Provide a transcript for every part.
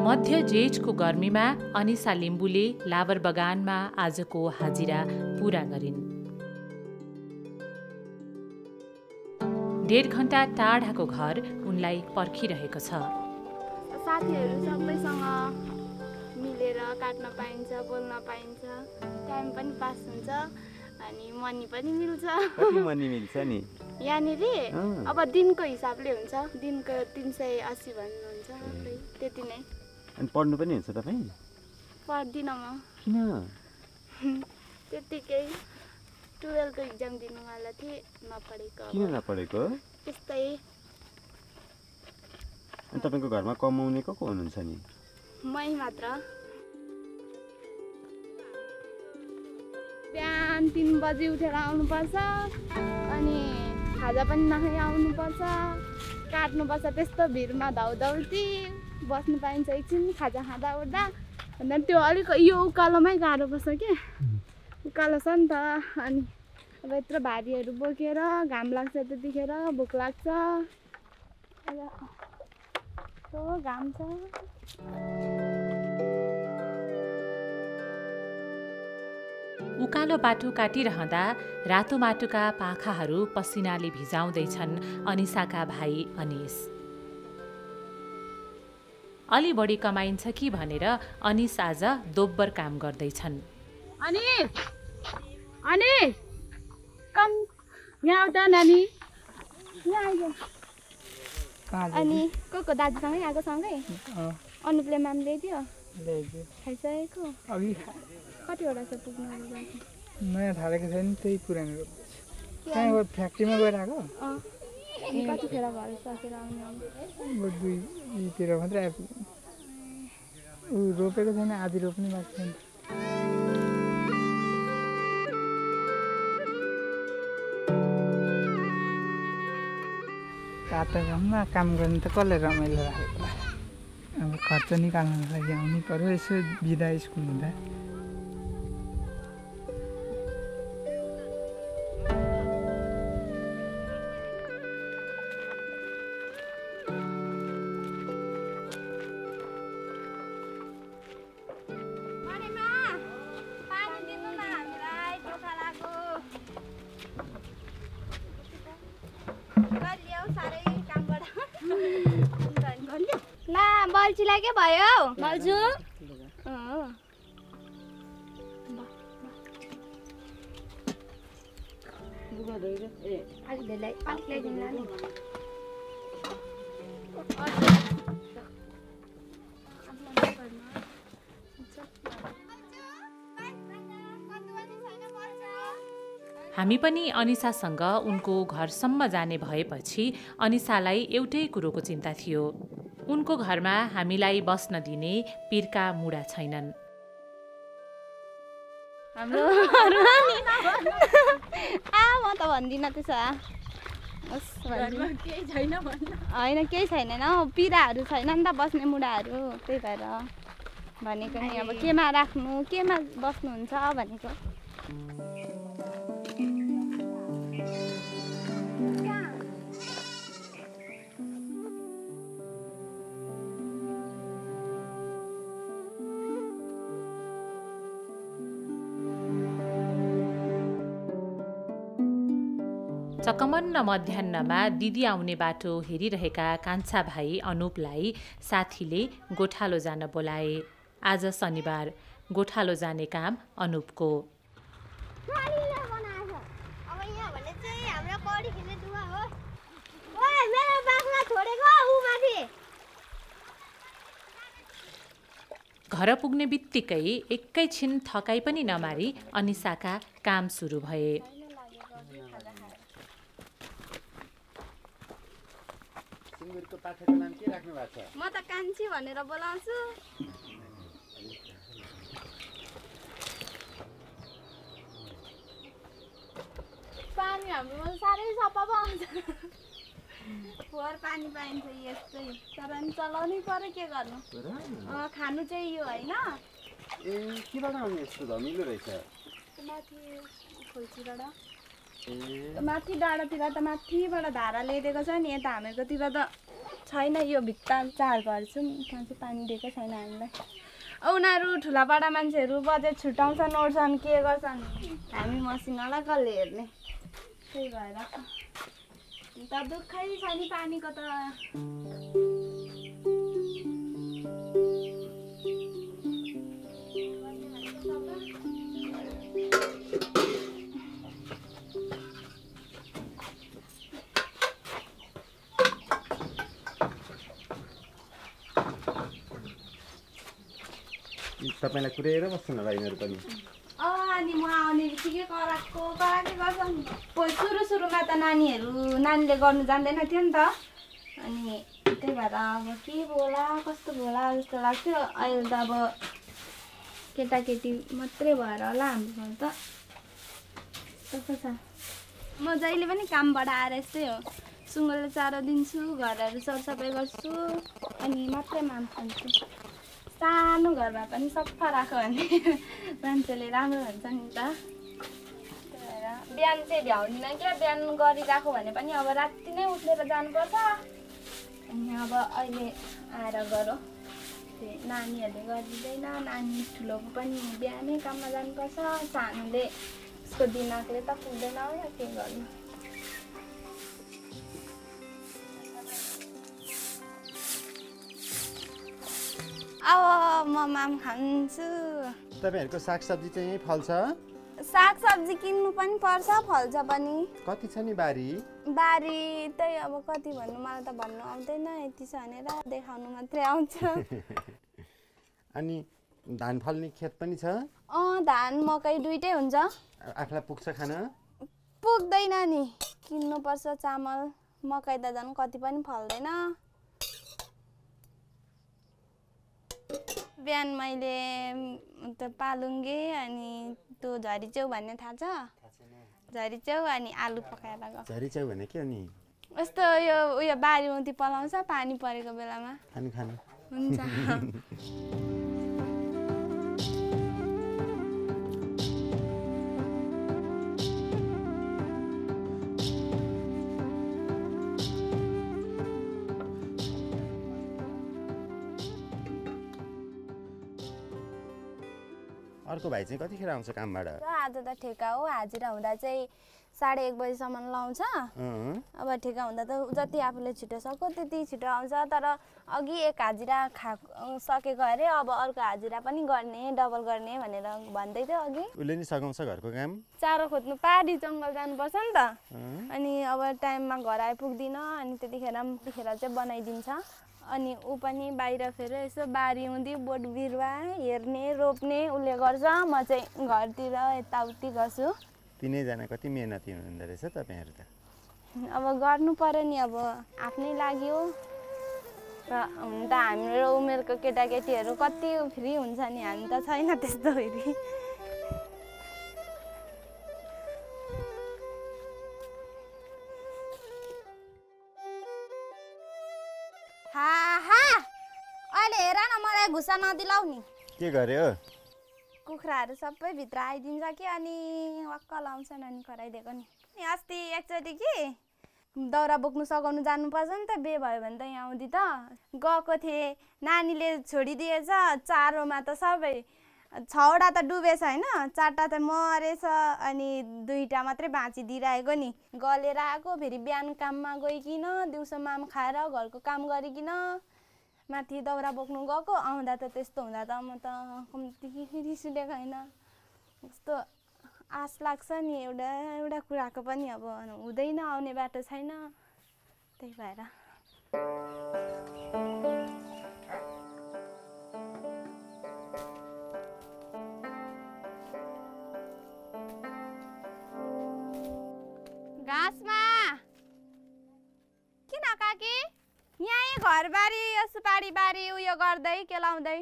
मध्य जेठको गर्मीमा अनिशा लिम्बुले लाबर बगानमा आजको हाजिरा पूरा गरिन्। 1.5 घण्टा टाढाको घर उनलाई पर्खिरहेको छ। साथीहरू सबैसँग मिलेर काट्न पाइन्छ, बोल्न पाइन्छ, टाइम पनि पास हुन्छ अनि मनी पनि मिल्छ। कति मनी मिल्छ नि यहाँनिर? अब दिनको हिसाबले हुन्छ, दिनको 380 भन्नुहुन्छ, त्यति नै। अनि पढ्नु पनि हुन्छ तपाईँ? पढ्दिनँ म। किन? त्यतिकै 12 को एक्जाम दिनुवाला थिएँ, नपढेको। किन नपढेको? त्यस्तै। अनि तपाईँको घरमा कमाउने को हुनुहुन्छ नि? मै मात्र। बिहान 3 बजी उठेर आउनुपर्छ अनि खाजा पनि नखाई आउनुपर्छ, काट्नुपर्छ। त्यस्तो भिडमा धाउधाउटी बस्नु पाइन्छ एकछिन खाजा खाँदा ओर्दा। अन्त त्यो अलिक यो उकालोमै गाह्रो पर्छ के, उकालो छ नि त। अनि अब यत्रो भारीहरू बोकेर घाम लाग्छ, त्यतिखेर भोक लाग्छ, घाम छ। उकालो बाटो काटिरहँदा रातो माटोका पाखाहरू पसिनाले भिजाउँदैछन् अनिशाका भाइ अनिश। अलि बढी कमाइन्छ कि भनेर अनिश आज दोब्बर काम गर्दैछन्। अनिश, अनिश, कम यहाँ आउट नानी, यहाँ आइज। अनि को दाजुसँगै आएको सँगै? अनुपले माम ल्याइदियो? खाइसकेको? अघि कतिवटा छ पुग्नु? नयाँ थालेको छैन, त्यही पुरानो त्यहाँ फ्याक्ट्रीमा गएर आएको। कतिखेर घर सकेर आउने? 2तिर मात्रै आइपुग्यो। ऊ रोपेको छैन, आधी रोप्ने बाँकी छैन। काटा काममा काम गर्नु त कसले रमाइलो राखेको होला। अब खर्च निकाल्नको लागि आउनु पर्यो, यसो बिदा स्कुल हुँदा। बल्छीलाई के भयो? बल्छु हामी पनि अनिशासँग उनको घरसम्म जाने भएपछि अनिशालाई एउटै कुरोको चिन्ता थियो। उनको घरमा हामीलाई बस्न दिने पिरका मुडा छैनन्। हाम्रो म त भन्दिनँ त्यसो। केही छैन होइन, केही छैन न, पिराहरू छैन नि त बस्ने मुडाहरू, त्यही भएर भनेको नि। अब केमा राख्नु, केमा बस्नुहुन्छ भनेको। चकमन्न मध्यान्हमा दिदी आउने बाटो हेरिरहेका कान्छा भाइ अनुपलाई साथीले गोठालो जान बोलाए। आज शनिबार, गोठालो जाने काम अनुपको। घर पुग्ने बित्तिकै एकैछिन थकाइ पनि नमारी अनिशाका काम सुरु भए। म त कान्छी भनेर बोलाउँछु। पानी हाम्रोमा साह्रै सफा पो आउँछ। फोहोर पानी पाइन्छ यस्तै, तर नि चलाउनै पर्यो, के गर्नु। खानु चाहिँ यो होइन। ए केबाट आउने यस्तो धमिलो रहेछ? माथि खोल्छीबाट, माथि डाँडातिर त माथिबाट धारा ल्याइदिएको छ नि, यता हामीहरूकोतिर त छैन यो भित्ता 4 घर छौँ त्यहाँ चाहिँ पानी दिएको छैन हामीलाई उनीहरू ठुला बडा मान्छेहरू बजेट छुटाउँछन् ओर्छन् के गर्छन् हामी मसिनोलाई कसले हेर्ने त्यही भएर त दुःखै छ नि पानीको त तपाईँलाई कुरेर बस्छन् होला यिनीहरू पनि अनि म आउने बित्तिकै कराएको गर्छन् सुरुमा त नानीले गर्नु जान्दैन थियो नि त अनि त्यही भएर अब के बोला कस्तो बोला जस्तो लाग्थ्यो अहिले त अब केटाकेटी मात्रै भएर होला हाम्रो त कस्तो छ म जहिले पनि कामबाट आएर यस्तै हो सुँगुरले चारो दिन्छु घरहरू सरसफाइ गर्छु अनि मात्रै माम खान्छु सानो घरमा पनि सफा राख्यो भने मान्छेले राम्रो हुन्छ नि त त्यही भएर बिहान चाहिँ भ्याउँदिनँ क्या बिहान गरिराख्यो भने पनि अब राति नै उठेर जानुपर्छ अनि अब अहिले आएर गरौँ त्यही नानीहरूले गरिदिँदैन नानी ठुलोको पनि बिहानै काममा जानुपर्छ सानोले उसको दिमागले त पुग्दैन हो के गर्नु अब म माम खान्छु तपाईँहरूको सागसब्जी चाहिँ यहीँ फल्छ सागसब्जी किन्नु पनि पर्छ फल्छ पनि कति छ नि बारी त्यही अब कति भन्नु मलाई त भन्नु आउँदैन यति छ भनेर देखाउनु मात्रै आउँछ अनि धान फल्ने खेत पनि छ धान मकै दुइटै हुन्छ आफूलाई पुग्छ खान पुग्दैन नि किन्नुपर्छ चामल मकै त झन् कति पनि फल्दैन बिहान मैले पालुङ्गे अनि त्यो झरीच्याउ भन्ने थाहा छ झरीच्याउ अनि आलु पकाएर गयो झरीच्याउ भने के हो नि यस्तो यो उयो बारीउँती पलाउँछ पानी परेको बेलामा खानु हुन्छ अर्को भाइ चाहिँ कतिखेर आउँछ कामबाट आज त ठेका हो हाजिरा हुँदा चाहिँ 1:30 बजीसम्म लाउँछ अब ठेका हुँदा त जति आफूले छिटो सक्यो त्यति छिटो आउँछ तर अघि एक हाजिरा सकेको अरे अब अर्को हाजिरा पनि गर्ने डबल गर्ने भनेर भन्दै थियो अघि उसले नि सघाउँछ घरको काम चारो खोज्नु पारी जङ्गल जानुपर्छ नि त अनि अब टाइममा घर आइपुग्दिनँ अनि त्यतिखेर चाहिँ बनाइदिन्छ अनि ऊ पनि बाहिर फेरि यसो बारी हुँदी बोट बिरुवा हेर्ने रोप्ने उसले गर्छ म चाहिँ घरतिर यताउति गर्छु तिनैजना कति मेहनती हुनुहुँदो रहेछ तपाईँहरू त अब गर्नु पर्यो नि अब आफ्नै लागि हो र हुन त हाम्रो उमेरको केटाकेटीहरू कति फ्री हुन्छ नि हामी त छैन त्यस्तो फेरि अहिले हेर न मलाई घुसा नदिलाउ नि के गर्यो कुखुराहरू सबै भित्र आइदिन्छ कि अनि वाक्क लाउँछ नानी कराइदिएको नि अस्ति एकचोटि कि दाउरा बोक्नु सघाउनु जानुपर्छ नि त बे भयो भने त यहाँ आउँदी त गएको थिएँ नानीले छोडिदिएछ चारोमा त सबै 6वटा त डुबेछ होइन 4टा त मरेछ अनि 2टा मात्रै बाँचिदिइरहेको नि गलेर आएको फेरि बिहान काममा गइकिन दिउँसो माम खाएर घरको काम गरिकिन माथि दाउरा बोक्नु गएको आउँदा त त्यस्तो हुँदा त म त कम्ती रिस उठेको होइन कस्तो आश लाग्छ नि एउटा कुराको पनि अब हुँदैन आउने बाटो छैन त्यही भएर घाँसमा किन काकी यहाँ घरबारी सुपारी बारी उयो गर्दै केलाउँदै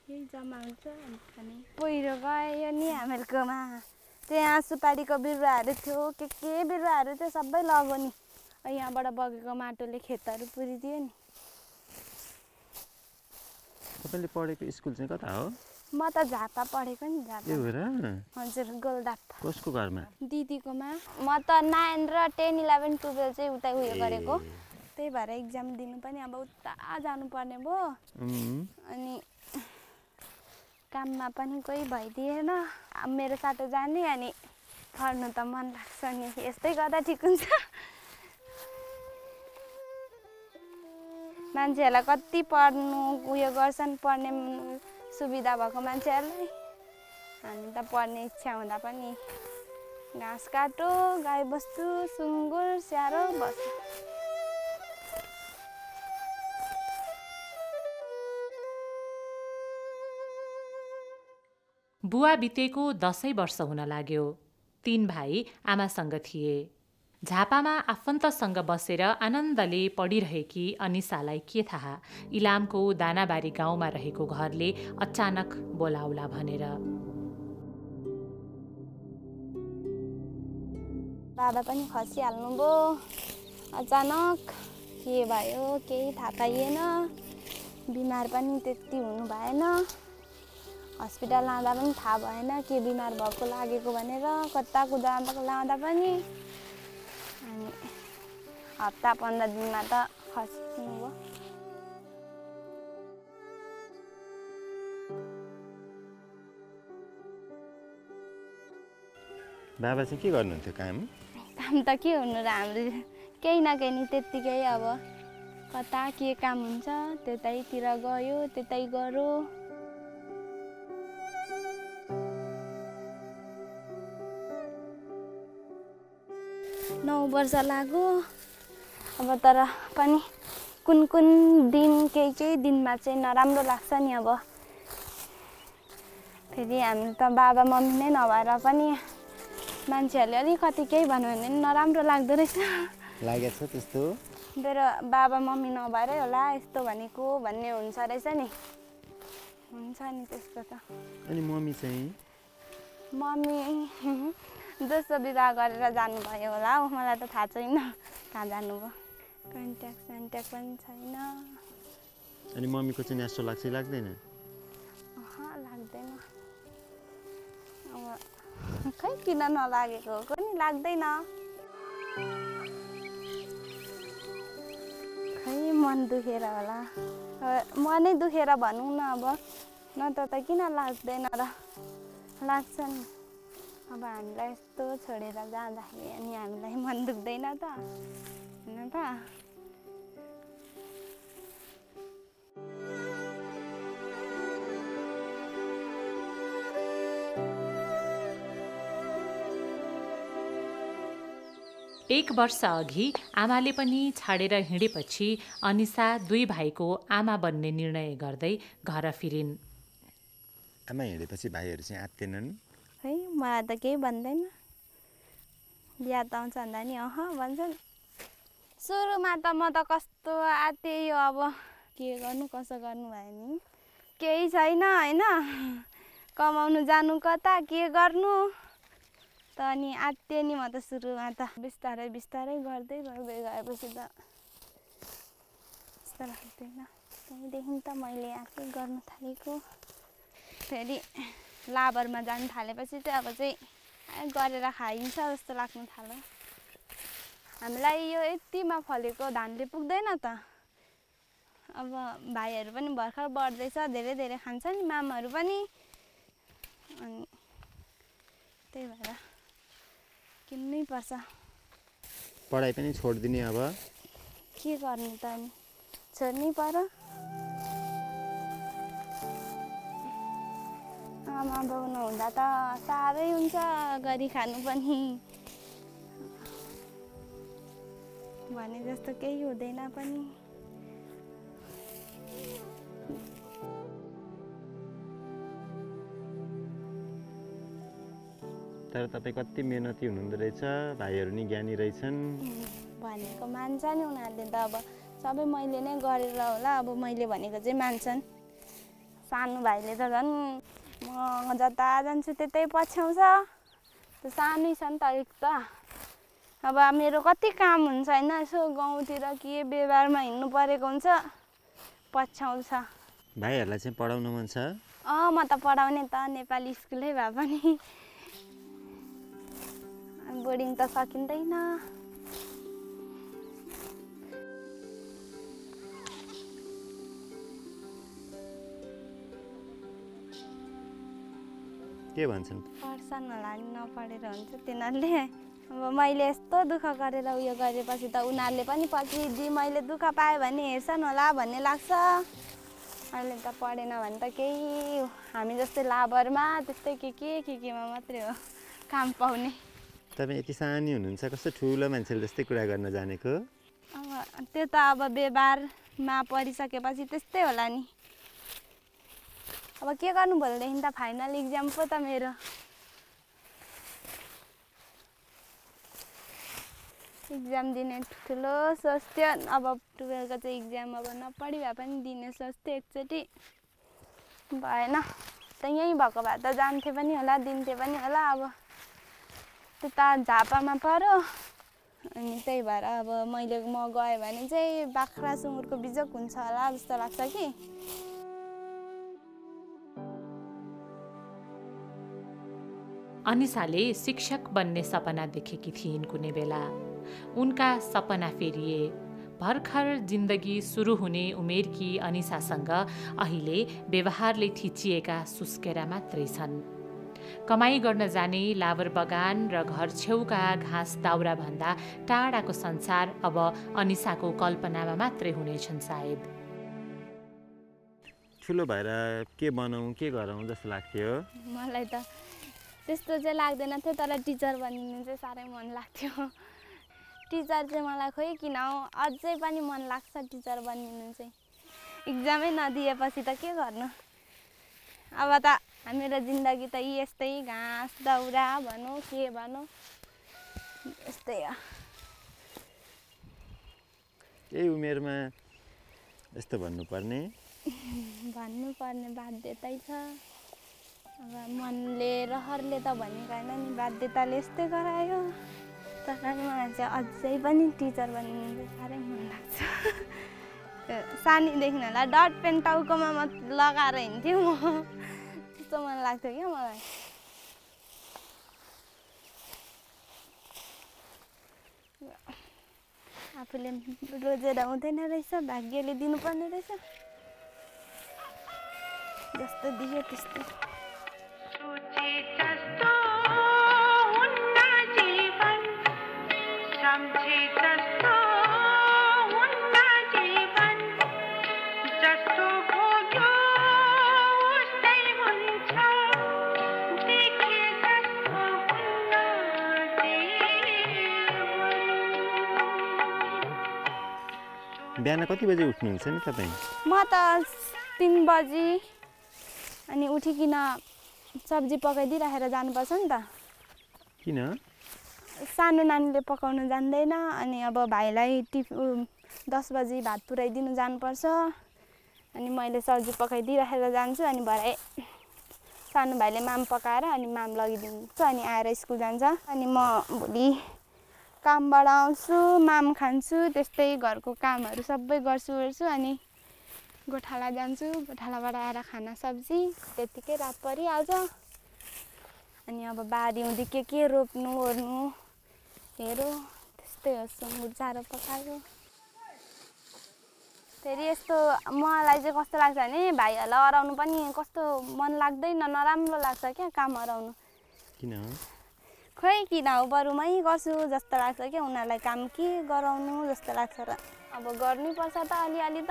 यही जम्मा हुन्छ खाने पहिरो गयो नि हामीहरूकोमा त्यहाँ सुपारीको बिरुवाहरू थियो के बिरुवाहरू थियो सबै लग्यो नि यहाँबाट बगेको माटोले खेतहरू पुरिदियो नि तपाईँले पढेको स्कुल चाहिँ कता हो म त झापा पढेको नि झापा ए हो र हजुर गोलदाप कसको घरमा दिदीकोमा म त 9 र 10 11 12 चाहिँ उतै उयो गरेको त्यही भएर एक्जाम दिनु पनि अब उता जानुपर्ने भयो अनि काममा पनि कोही भइदिएन मेरो साथो जाने अनि पढ्नु त मन लाग्छ नि यस्तै गर्दा ठिक हुन्छ मान्छेहरूलाई कति पढ्नु उयो गर्छन् पढ्ने सुविधा भएको मान्छेहरूलाई हामी त पढ्ने इच्छा हुँदा पनि घाँस काटो गाई बस्तु सुँगुर स्याहारो बस्नु बुवा बितेको 10 वर्ष हुन लाग्यो 3 भाइ आमासँग थिए झापामा आफन्तसँग बसेर आनन्दले पढिरहेकी अनिशालाई के थाहा इलामको दानाबारी गाउँमा रहेको घरले अचानक बोलाउला भनेर बाबा पनि खसिहाल्नुभयो अचानक के भयो केही थाहा पाइएन बिमार पनि त्यति हुनु भएन हस्पिटल लाँदा पनि थाहा भएन के बिमार भएको लागेको भनेर कता कुदा लाँदा पनि अनि हप्ता 15 दिनमा त खस्नुभयो बाबा चाहिँ के गर्नुहुन्थ्यो काम त के हुनु र हाम्रो केही न केही नि त्यत्तिकै अब कता के काम हुन्छ त्यतैतिर गयो त्यतै गरो 9 वर्ष लाग्यो अब तर पनि कुन दिन केही दिनमा चाहिँ नराम्रो लाग्छ नि अब फेरि हामी त बाबा मम्मी नै नभएर पनि मान्छेहरूले अलिकति केही भन्यो भने नराम्रो लाग्दो रहेछ लागेछ त्यस्तो मेरो बाबा मम्मी नभएरै होला यस्तो भनेको भन्ने हुन्छ रहेछ नि हुन्छ नि त्यस्तो त अनि मम्मी चाहिँ मम्मी दोस्रो विवाह गरेर जानुभयो होला हौ मलाई त थाहा छैन कहाँ जानुभयो कन्ट्याक्ट पनि छैन अनि मम्मीको चाहिँ यस्तो लाग्छ लाग्दैन लाग्दैन अब खै किन नलागेको हो नि लाग्दैन खै मन दुखेर होला मनै दुखेर भनौँ न अब न त किन लाग्दैन र लाग्छ नि अब हामीलाई यस्तो छोडेर जाँदाखेरि अनि हामीलाई मन दुख्दैन त होइन त एक वर्ष अघि आमाले पनि छाडेर हिँडेपछि अनिशा 2 भाइको आमा बन्ने निर्णय गर्दै घर फिरिन् आमा हिँडेपछि भाइहरू चाहिँ आत्तेनन् है मलाई त केही भन्दैन याद आउँछ भन्दा नि भन्छन् सुरुमा त म त कस्तो आत्ते यो अब के गर्नु कसो गर्नु भयो नि केही छैन होइन कमाउनु जानु कता के गर्नु त अनि आत्ते नि म त सुरुमा त बिस्तारै गर्दै गएपछि त यस्तो लाग्दैन त्यहीँदेखि त मैले आफै गर्नु थालेको फेरि लाबरमा जानु थालेपछि चाहिँ अब चाहिँ गरेर खाइन्छ जस्तो लाग्नु थाल्यो हामीलाई यो यतिमा फलेको धानले पुग्दैन त अब भाइहरू पनि भर्खर बढ्दैछ धेरै खान्छ नि मामाहरू पनि अनि त्यही भएर किन्नै पर्छ पढाइ पनि छोड्दिने अब के गर्नु त अनि छोड्नै पर्यो आमा बाउ नहुँदा त साह्रै हुन्छ गरी खानु पनि भने जस्तो केही हुँदैन पनि तर तपाईँ कति मेहनती हुनुहुँदो रहेछ भाइहरू नि ज्ञानी रहेछन् भनेको मान्छ नि उनीहरूले त अब सबै मैले नै गरेर होला अब मैले भनेको चाहिँ मान्छन् सानो भाइले त झन् म जता जान्छु त्यतै पछ्याउँछ त्यो सानै छ नि त अलिक त अब मेरो कति काम हुन्छ होइन यसो गाउँतिर के व्यवहारमा हिँड्नु परेको हुन्छ पछ्याउँछ भाइहरूलाई चाहिँ पढाउन मन छ? म त पढाउने त नेपाली स्कुलै भए पनि बोर्डिङ त सकिँदैन। के भन्छन्? पढ्छन् होला नि, नपढेर हुन्छ तिनीहरूले। अब मैले यस्तो दुःख गरेर उयो गरेपछि त उनीहरूले पनि पछि मैले दुःख पाएँ भने हेर्छन् होला भन्ने लाग्छ। अहिले त पढेन भने त केही हामी जस्तै लाबरमा त्यस्तै केमा मात्रै हो काम पाउने। तपाईँ यति सानी हुनुहुन्छ, कस्तो ठुलो मान्छेले जस्तै कुरा गर्न जानेको? अब त्यो त अब व्यवहारमा परिसकेपछि त्यस्तै होला नि। अब के गर्नु भोलिदेखि त फाइनल इक्जाम पो त मेरो। इक्जाम दिने ठुलो सोच्थ्यो। अब 12को चाहिँ इक्जाम अब नपढी भए पनि दिने सोच्थ्यो एकचोटि, भएन। त यहीँ भएको भए त जान्थे पनि होला, दिन्थे पनि होला। अब त्यता झापामा पऱ्यो अनि त्यही भएर अब म गएँ भने चाहिँ बाख्रा सुँगुरको बिजोक हुन्छ होला जस्तो लाग्छ कि। अनिशाले शिक्षक बन्ने सपना देखेकी थिइन् कुनै बेला। उनका सपना फेरिए। भर्खर जिन्दगी सुरु हुने उमेरकी अनिशासँग अहिले व्यवहारले थिचिएका सुस्केरा मात्रै छन्। कमाई गर्न जाने लाबर बगान र घर छेउका घाँस दाउरा भन्दा टाढाको संसार अब अनिशाको कल्पनामा मात्रै हुनेछन् सायद। ठुलो भएर के बनाऊँ के गरौँ जस्तो लाग्थ्यो? मलाई त त्यस्तो चाहिँ लाग्दैन थियो, तर टिचर बनिनु चाहिँ साह्रै मन लाग्थ्यो। टिचर चाहिँ मलाई खोइ किन अझै पनि मन लाग्छ टिचर बनिनु चाहिँ। इक्जामै नदिएपछि त के गर्नु। अब त मेरो जिन्दगी त यस्तै घाँस दाउरा भनौँ के भनौँ यस्तै हो। यही उमेरमा यस्तो भन्नुपर्ने बाध्यतै छ। अब मनले रहरले त भनेको होइन नि, बाध्यताले यस्तै गरायो। तर मलाई चाहिँ अझै पनि टिचर बनिनु चाहिँ साह्रै मन लाग्छ। सानैदेखि होला डट पेन टाउकोमा लगाएर हिँड्थ्यो म, त्यस्तो मन लाग्थ्यो क्या मलाई। आफूले रोजेर हुँदैन रहेछ, भाग्यले दिनुपर्ने रहेछ। जस्तो दियो त्यस्तो। बिहान कति बजे उठ्नुहुन्छ नि तपाईँ? म त 3 बजी अनि उठिकन सब्जी पकाइदिइराखेर जानुपर्छ नि त। किन? सानो नानीले पकाउनु जान्दैन अनि अब भाइलाई 10 बजी भात पुऱ्याइदिनु जानुपर्छ। अनि मैले सब्जी पकाइदिइराखेर जान्छु अनि भरे सानो भाइले माम पकाएर अनि माम लगिदिन्छ अनि आएर स्कुल जान्छ। अनि म भोलि कामबाट आउँछु, माम खान्छु, त्यस्तै घरको कामहरू सबै गर्छु अनि गोठाला जान्छु। गोठालाबाट आएर खाना सब्जी त्यतिकै रात परिहाल्छ। अनि अब बारीउँदै के रोप्नु ओर्नु हेरौँ त्यस्तै हो। सुँगुर चारो पकायो। फेरि यस्तो मलाई चाहिँ कस्तो लाग्छ भने भाइहरूलाई हराउनु पनि कस्तो मन लाग्दैन, नराम्रो लाग्छ क्या काम हराउनु। किन? खोइ किन हो, बरुमै गर्छु जस्तो लाग्छ क्या। उनीहरूलाई काम के गराउनु जस्तो लाग्छ र अब गर्नुपर्छ त अलिअलि त।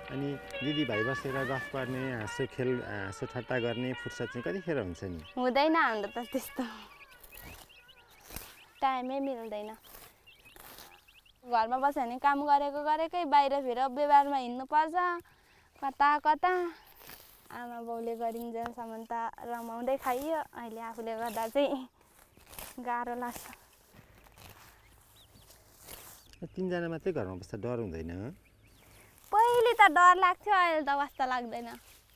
अनि दिदी भाइ बसेर गफ गर्ने, हाँसो ठट्टा गर्ने फुर्सद चाहिँ कतिखेर हुन्छ नि? हुँदैन हाम्रो त त्यस्तो, टाइमै मिल्दैन। घरमा बस्यो भने काम गरेकै बाहिरतिर व्यवहारमा हिँड्नुपर्छ कता कता। आमा बाउले गरिन्जेलसम्म त रमाउँदै खाइयो, अहिले आफूले गर्दा चाहिँ गाह्रो लाग्छ। तीनजना मात्रै घरमा बस्दा डर हुँदैन? पहिले त डर लाग्थ्यो, अहिले त वास्ता लाग्दैन।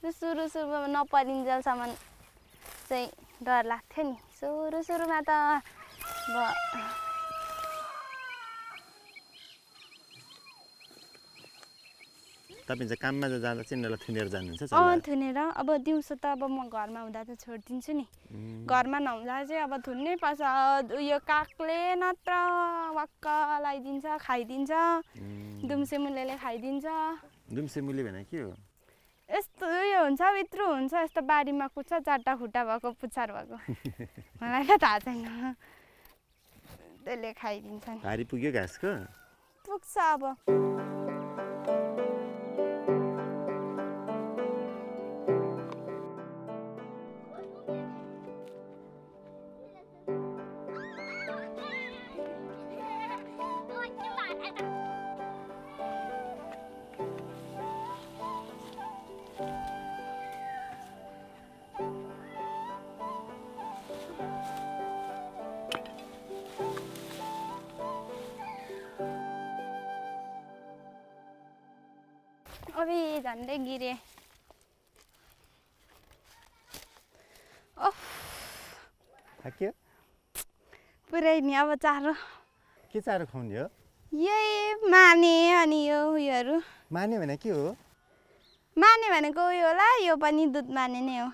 सुरुमा नपरिन्जेलसम्म चाहिँ डर लाग्थ्यो नि। सुरुमा त तपाईँ चाहिँ काममा जाँदा चाहिँ यिनीहरूलाई थुनेर जानुहुन्छ? थुनेर। अब दिउँसो त अब म घरमा हुँदा त छोडिदिन्छु नि। घरमा नहुँदा चाहिँ अब थुन्नै पर्छ। उयो कागले नत्र वाक्क लगाइदिन्छ, खाइदिन्छ। दुम्से मुलेले खाइदिन्छ। दुम्से मुले भने के हो? यस्तो उयो हुन्छ, भित्रु हुन्छ, यस्तो बारीमा कुद्छ, 4टा खुट्टा भएको, पुच्छर भएको। मलाई त थाहा छैन। त्यसले खाइदिन्छ। भारी पुग्यो घाँसको? पुग्छ अब। अबे झन्डै गिरे। थाक्यो? पुरै नि अब चारो। के चारो खुवाउने हो? यही माने अनि यो उयोहरू। माने भने के हो? माने भनेको उयो होला, यो पनि दुध माने नै हो।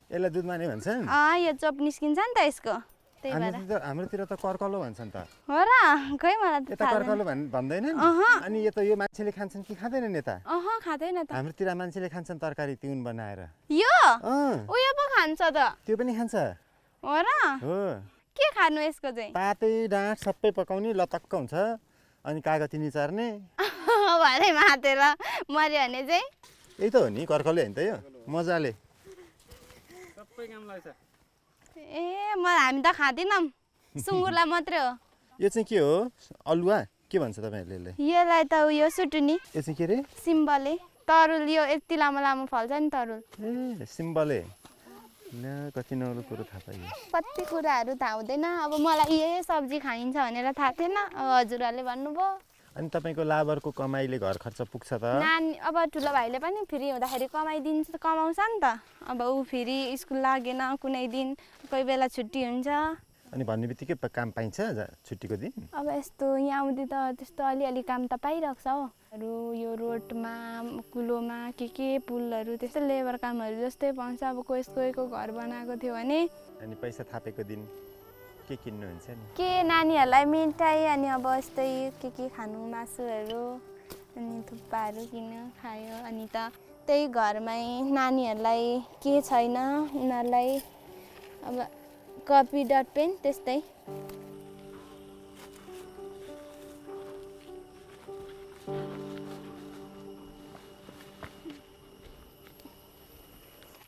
यसलाई दुध माने भन्छन्? यो चोप निस्किन्छ नि त यसको। हाम्रोतिर त कर्कलो भन्छन् त। हो र? खै मलाई त यता कर्कलो भन्दैनन्? अनि यो मान्छेले खान्छन् कि खाँदैनन् यता? खाँदैन त। हाम्रोतिर मान्छेले खान्छन् तरकारी तिउन बनाएर। यो? उयो पो खान्छ त। त्यो पनि खान्छ? हो र? हो। के खानु यसको चाहिँ? पातै डाँठ सबै पकाउने, लतक्क हुन्छ। अनि कागती निचार्ने। भरे मातेर मर्यो भने चाहिँ? यही त हो नि, कर्कलो होइन त यो? मजाले सबै काम लाग्छ। हामी त खाँदैनौँ, सुँगुरलाई मात्रै हो। यो चाहिँ के हो? अलुवा के भन्छ तपाईँहरूले? यसलाई त उयो सुटुनी। यो चाहिँ के रे? सिम्बले। तरुल, यो यति लामो लामो फल्छ नि तरुल। सिम्बले। ल कति नौलो कुरो थाहा पाइयो। कति कुराहरू थाहा हुँदैन। अब मलाई यही सब्जी खाइन्छ भनेर थाहा थिएन। अब हजुरहरूले भन्नुभयो। अनि तपाईँको लाबरको कमाइले घर खर्च पुग्छ त? नानी अब ठुलो भाइले पनि फ्री हुँदाखेरि कमाउँछ नि त। अब ऊ फेरि स्कुल लागेन कुनै दिन, कोही बेला छुट्टी हुन्छ। अनि भन्ने बित्तिकै काम पाइन्छ छुट्टीको दिन? अब यस्तो यहाँ आउँदै त त्यस्तो अलिअलि काम त पाइरहेको छ हो। यो रोडमा, कुलोमा के पुलहरू त्यस्तो लेबर कामहरू जस्तै पाउँछ। अब कोहीको घर बनाएको थियो भने। अनि पैसा थापेको दिन के किन्नुहुन्छ नि? के नानीहरूलाई मिठाई, अनि अब यस्तै के खानु, मासुहरू अनि थुक्पाहरू किन्यो खायो। अनि त त्यही घरमै नानीहरूलाई के छैन उनीहरूलाई अब कपी डट पेन त्यस्तै।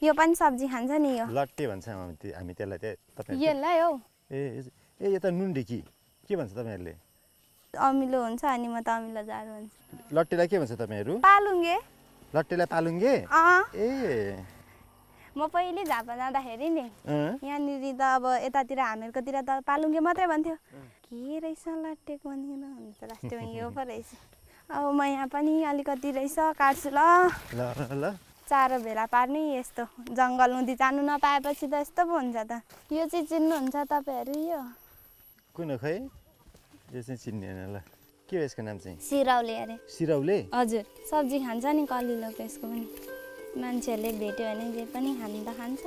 यो पनि सब्जी खान्छ नि। यो लट्टे भन्छ हामी त्यसलाई। यसलाई हौ। यो त नुनढिकी के भन्छ तपाईँहरूले? अमिलो हुन्छ अनि म त अमिलो जाडो भन्छ। लट्टेलाई के भन्छ तपाईँहरू? पालुङ्गे। लट्टेलाई पालुङ्गे? म पहिले झापा जाँदाखेरि नि यहाँनिर त अब यतातिर हामीहरूकोतिर त पालुङ्गे मात्रै भन्थ्यो। के रहेछ लट्टेको भनेर हुन्छ, लास्टमा यो पो रहेछ। अब म यहाँ पनि अलिकति रहेछ काट्छु ल। ल चारो भेला पार्ने। यस्तो जङ्गल नदी जानु नपाएपछि त यस्तो पो हुन्छ त। यो चाहिँ चिन्नुहुन्छ तपाईँहरू? यो कुन खै? यो चाहिँ चिन्दैन ल। के हो यसको नाम चाहिँ? सिरौले अरे। सिरौले? हजुर, सब्जी खान्छ नि कलिलोको यसको पनि। मान्छेहरूले भेट्यो भने जे पनि खानु त खान्छ।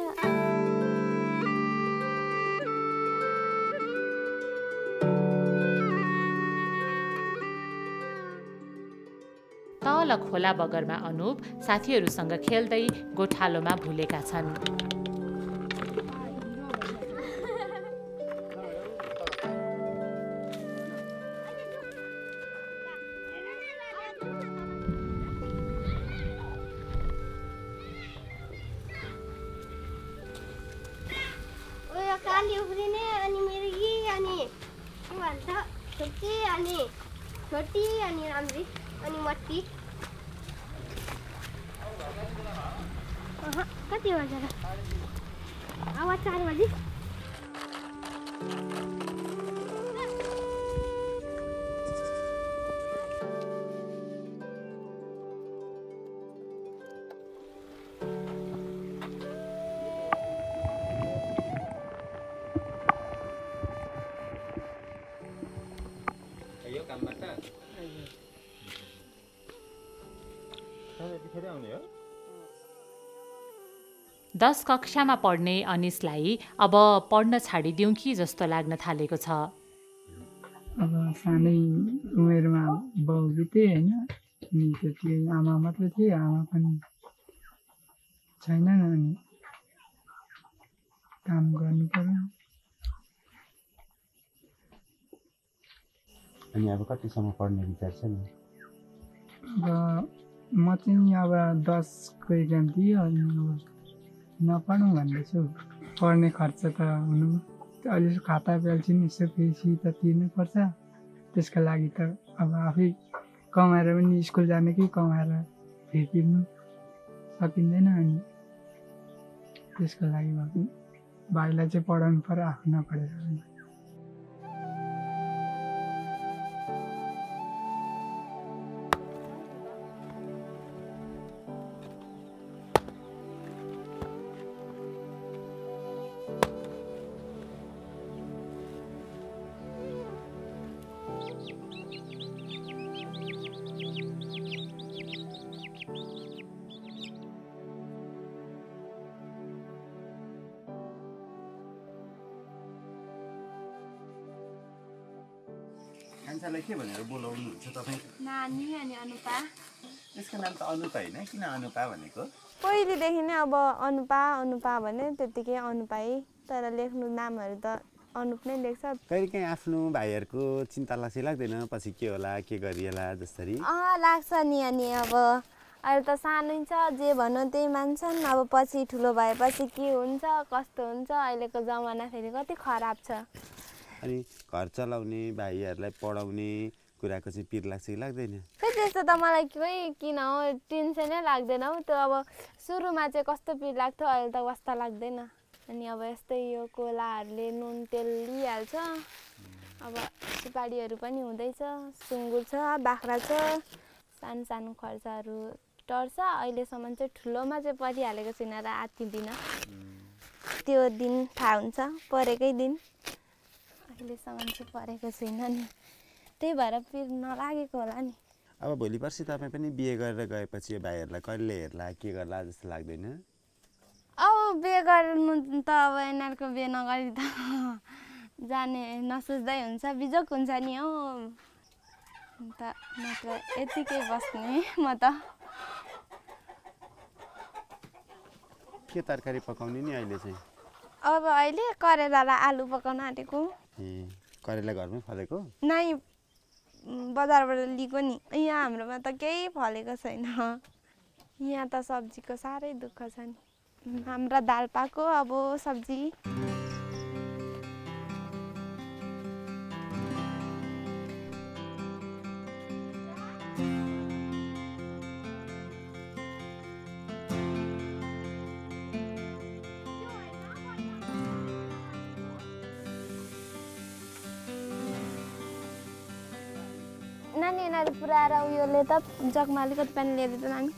तल खोला बगरमा अनुप साथीहरूसँग खेल्दै गोठालोमा भुलेका छन्। काली उफ्रिने अनि मिर्गी अनि के भन्छ छुट्टी अनि छोटी अनि राम्री अनि मट्टी। कति बजे र? आवाज 4 बजी। यो कामबाट यतिखेर आउने हो 10 कक्षामा पढ्ने अनिशलाई अब पढ्न छाडिदिउँ कि जस्तो लाग्न थालेको छ। अब सानै उमेरमा बाउ बिते होइन अनि त्यति आमा मात्रै थिए आमा पनि छैनन् अनि काम गर्नु पर्यो। अनि अब कतिसम्म पढ्ने विचार छ नि? अब म चाहिँ अब 10को एक्जाम दियो अनि नपढौँ भन्दैछु। पढ्ने खर्च त हुनु अहिले खाता पेल्छिन् यसो फेसी त तिर्नै पर्छ। त्यसको लागि त अब आफै कमाएर पनि स्कुल जाने कि कमाएर फी तिर्नु सकिँदैन अनि त्यसको लागि भाइलाई चाहिँ पढाउनु पर्यो आफू नपढेर। कान्छालाई के भनेर बोलाउनुहुन्छ तपाईँ? नानी अनि अनुपा। त्यसको नाम त अनुप होइन, किन अनुपा भनेको? पहिलेदेखि नै अब अनुपा अनुपा भने त्यतिकै अनुपाई, तर लेख्नु नामहरू त अनुप नै लेख्छ। कहिलेकाहीँ आफ्नो भाइहरूको चिन्ता लाग्दैन पछि के होला के गरिएला जसरी? लाग्छ नि। अनि अब अहिले त सानो छ जे भन्यो त्यही मान्छन्। अब पछि ठुलो भएपछि के हुन्छ कस्तो हुन्छ अहिलेको जमाना फेरि कति खराब छ। अनि घर चलाउने भाइहरूलाई पढाउने कुराको चाहिँ पिर लाग्छ कि लाग्दैन? खै त्यस्तो त मलाई किन हो टेन्सनै लाग्दैन हौ। त्यो अब सुरुमा चाहिँ कस्तो पिर लाग्थ्यो अहिले त वास्ता लाग्दैन। अनि अब यस्तै यो कोलाहरूले नुन तेल लिइहाल्छ। अब सुपारीहरू पनि हुँदैछ, सुँगुर छ, बाख्रा छ, सानो सानो खर्चहरू टर्छ। अहिलेसम्म चाहिँ ठुलोमा चाहिँ परिहालेको छैन र आत्तिदिनँ। त्यो दिन थाहा हुन्छ परेकै दिन। अहिलेसम्म चाहिँ परेको छैन नि, त्यही भएर पिर नलागेको होला नि। अब भोलि पर्सि तपाईँ पनि बिहे गरेर गएपछि यो भाइहरूलाई कहिले हेर्ला के गर्ला जस्तो लाग्दैन? अब बिहे गर्नु त अब यिनीहरूको बिहे नगरी त जाने नसोच्दै हुन्छ, बिजोक हुन्छ नि हौ। अन्त मात्र यतिकै बस्ने म त। के तरकारी पकाउने नि अहिले चाहिँ? अब अहिले करेलालाई आलु पकाउन आँटेको। करेला घरमै फलेको? नै बजारबाट लिएको नि। यहाँ हाम्रोमा त केही फलेको छैन। यहाँ त सब्जीको साह्रै दुःख छ नि। हाम्रा दाल पाको अब सब्जी। नानी यिनीहरू पुऱ्याएर उयोले त जगमा अलिकति पानी ल्याइदिन्छ नानी।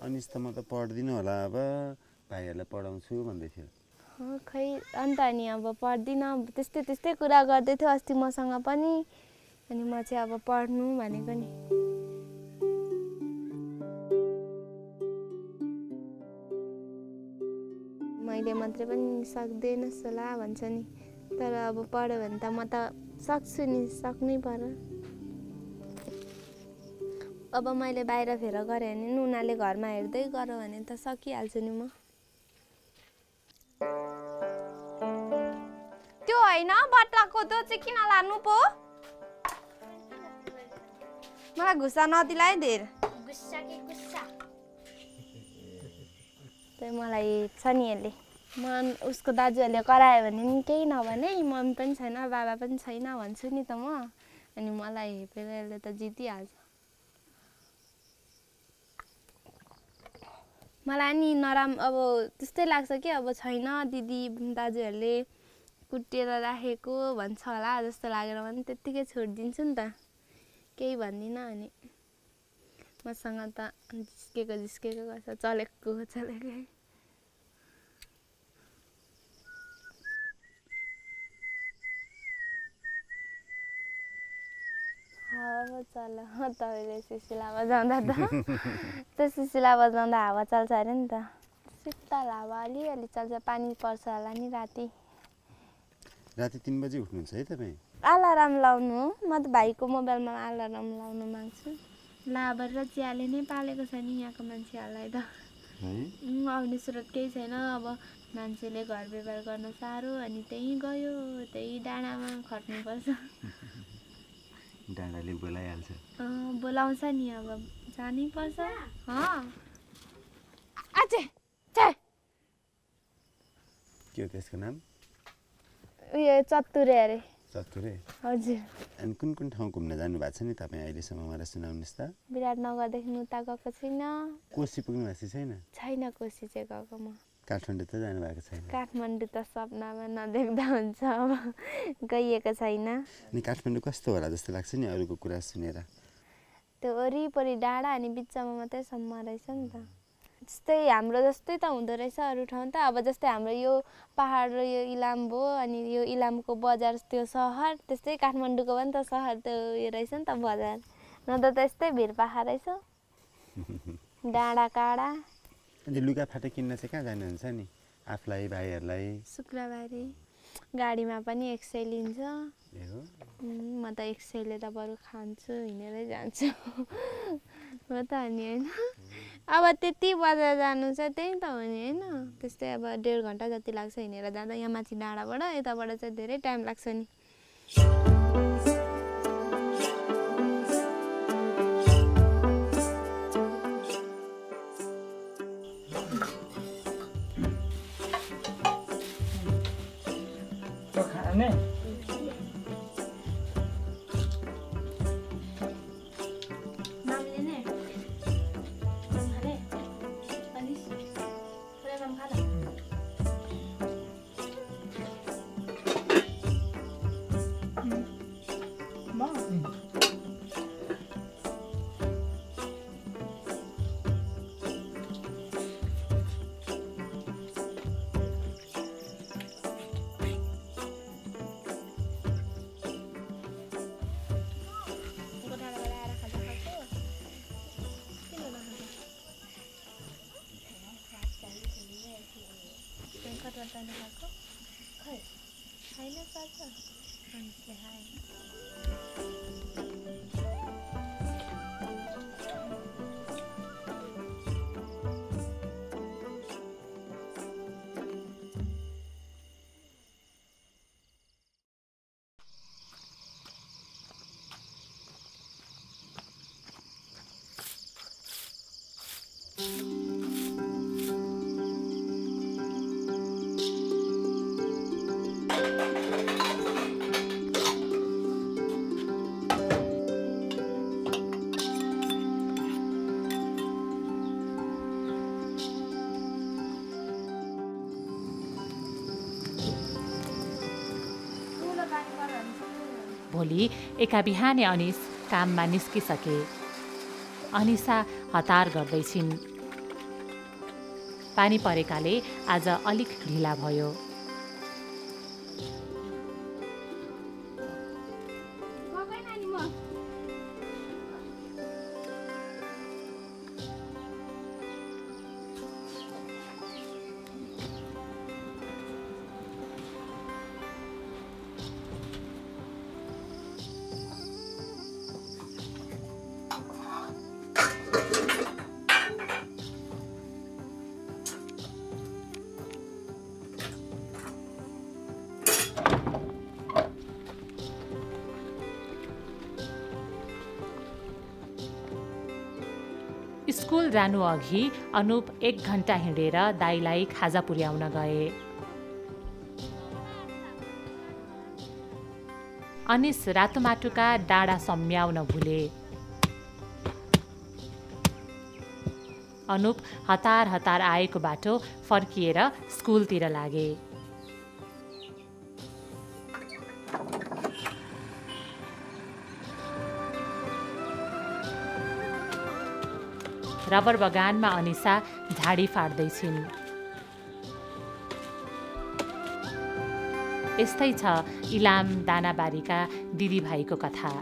अनिस त म त पढ्दिनँ होला अब भाइहरूलाई पढाउँछु भन्दै थियो। खै अन्त नि अब पढ्दिनँ त्यस्तै कुरा गर्दै थियो अस्ति मसँग पनि। अनि म चाहिँ अब पढ्नु भनेको नि। मैले मात्रै पनि सक्दैनस् होला भन्छ नि, तर अब पढ्यो भने त म त सक्छु नि, सक्नै पर्यो। अब मैले बाहिर फेर गरेँ भने उनीहरूले घरमा हेर्दै गऱ्यो भने त सकिहाल्छु नि म। त्यो होइन बट्टाको त्यो चाहिँ किन लानु पो? मलाई गुस्सा नदिला है धेर। गुस्सा के गुस्सा? त्यही मलाई छ नि यसले। उसको दाजुहरूले करायो भने नि केही नभने, मम्मी पनि छैन बाबा पनि छैन भन्छु नि त म। अनि मलाई हेपेर यसले त जितिहाल्छ। मलाई नि अब त्यस्तै लाग्छ कि अब छैन दिदी दाजुहरूले कुटेर राखेको भन्छ होला जस्तो लागेर भने त्यत्तिकै छोडिदिन्छु नि त, केही भन्दिनँ। अनि मसँग त जिस्केको गर्छ, चलेकै। चल तपाईँले सुसिला बजाउँदा त त्यो सुसिला बजाउँदा हावा चल्छ अरे नि त शीतल हावा अलिअलि चल्छ पानी पर्छ होला नि राति 3 बजे उठ्नुहुन्छ है तपाईँ अलार्म लाउनु म त भाइको मोबाइलमा अलार्म लाउनु माग्छु लाबर र चियाले नै पालेको छ नि यहाँको मान्छेहरूलाई त आउने स्रोत केही छैन अब मान्छेले घर व्यवहार गर्न साह्रो अनि त्यहीँ गयो त्यही डाँडामा खट्नुपर्छ डाँडाले बोलाइहाल्छ बोलाउँछ नि अब जानै पर्छ के हो त्यसको नाम उयो चतुरे अरे चतुरे हजुर अनि कुन ठाउँ घुम्न जानु भएको छ नि तपाईँ अहिलेसम्म मलाई सुनाउनुहोस् त विराटनगरदेखि उता गएको छैन कोशी पुग्नु भएको छैन कोशी चाहिँ गएको म काठमाडौँ त जानु भएको छैन काठमाडौँ त सपनामा नदेख्दा हुन्छ अब गइएको छैन अनि काठमाडौँ कस्तो होला जस्तो लाग्छ नि अरूको कुरा सुनेर त्यो वरिपरि डाँडा अनि बिचमा मात्रै सम्म रहेछ नि त जस्तै हाम्रो जस्तै त हुँदो रहेछ अरू ठाउँ त अब जस्तै हाम्रो यो पहाड र यो इलाम भयो अनि यो इलामको बजार त्यो सहर त्यस्तै काठमाडौँको पनि त सहर त्यो उयो रहेछ नि त बजार न त त्यस्तै भिरपाखा रहेछ डाँडा काँडा अनि लुगाफाटा किन्न चाहिँ कहाँ जानुहुन्छ नि आफूलाई भाइहरूलाई शुक्रबारे गाडीमा पनि 100 लिन्छ म त 100ले त बरु खान्छु हिँडेरै जान्छु हो त अनि होइन अब त्यति बजार जानु चाहिँ त्यही त हो नि होइन त्यस्तै अब 1.5 घन्टा जति लाग्छ हिँडेर जाँदा यहाँ माथि डाँडाबाट यताबाट चाहिँ धेरै टाइम लाग्छ नि खाने भोलि एका बिहानै अनिस काममा निस्किसके अनिसा हतार गर्दैछिन् पानी परेकाले आज अलिक ढिला भयो स्कुल जानु अघि अनुप 1 घण्टा हिँडेर दाइलाई खाजा पुर्याउन गए अनिस रातोमाटुका डाँडा सम्याउन भुले अनुप हतार हतार आएको बाटो फर्किएर स्कुलतिर लागे रबर बगानमा अनिसा झाडी फाड्दैछिन् यस्तै छ इलाम दानाबारीका दिदी भाइको कथा